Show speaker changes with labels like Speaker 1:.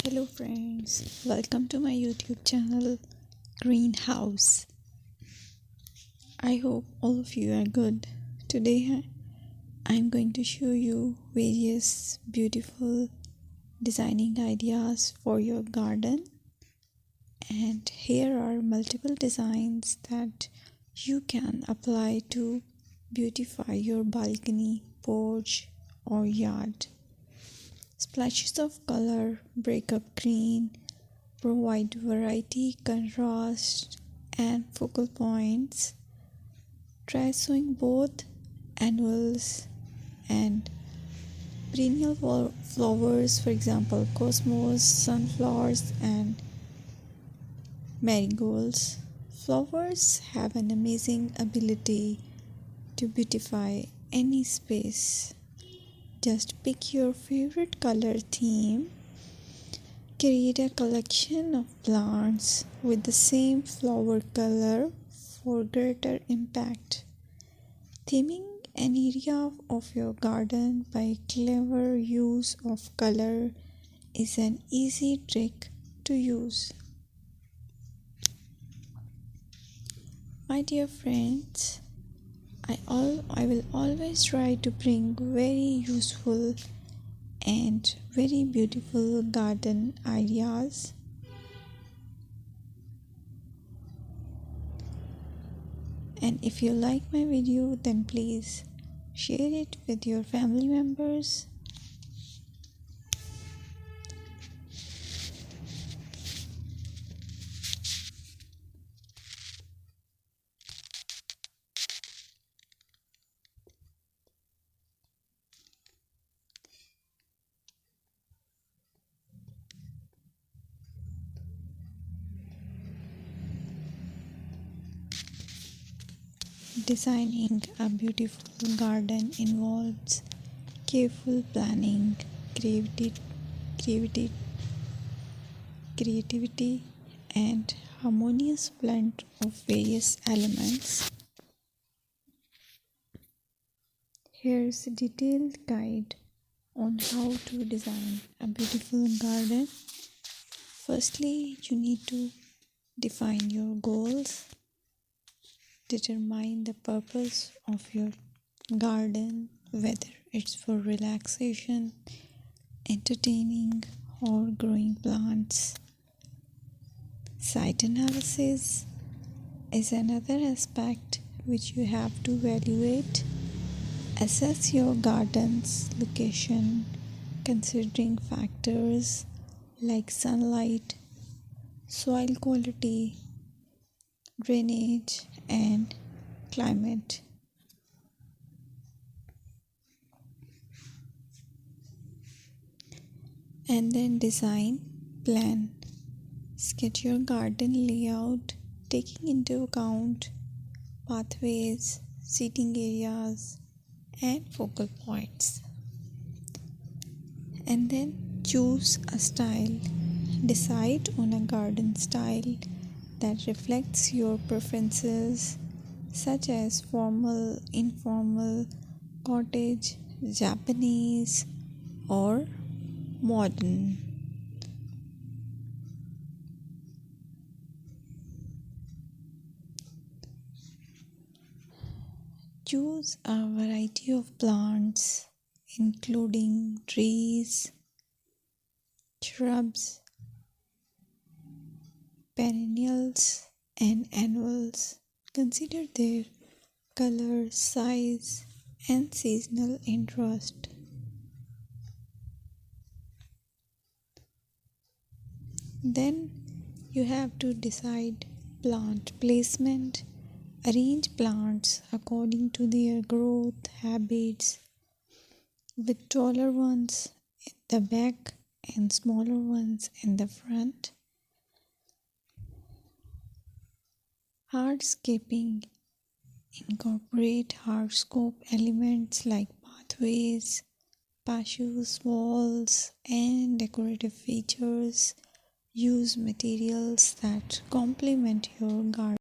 Speaker 1: Hello friends, welcome to my YouTube channel Greenhouse. I hope all of you are good. Today I'm going to show you various beautiful designing ideas for your garden, and here are multiple designs that you can apply to beautify your balcony, porch or yard. Splashes of color break up green, provide variety, contrast, and focal points. Try sowing both annuals and perennial flowers, for example, cosmos, sunflowers, and marigolds. Flowers have an amazing ability to beautify any space. Just pick your favorite color theme. Create a collection of plants with the same flower color for greater impact. Theming an area of your garden by clever use of color is an easy trick to use. My dear friends, I will always try to bring very useful and very beautiful garden ideas. And if you like my video, then please share it with your family members. Designing a beautiful garden involves careful planning, creativity, creativity, and harmonious blend of various elements. Here's a detailed guide on how to design a beautiful garden. Firstly, you need to define your goals. Determine the purpose of your garden, whether it's for relaxation, entertaining, or growing plants. Site analysis is another aspect which you have to evaluate. Assess your garden's location, considering factors like sunlight, soil quality, drainage, and climate. And then design plan. Sketch your garden layout, taking into account pathways, seating areas, and focal points. And then choose a style. Decide on a garden style that reflects your preferences, such as formal, informal, cottage, Japanese, or modern. Choose a variety of plants, including trees, shrubs, perennials, and annuals. Consider their color, size, and seasonal interest. Then you have to decide plant placement. Arrange plants according to their growth habits, with taller ones in the back and smaller ones in the front. Hardscaping. Incorporate hardscape elements like pathways, patios, walls, and decorative features. Use materials that complement your garden.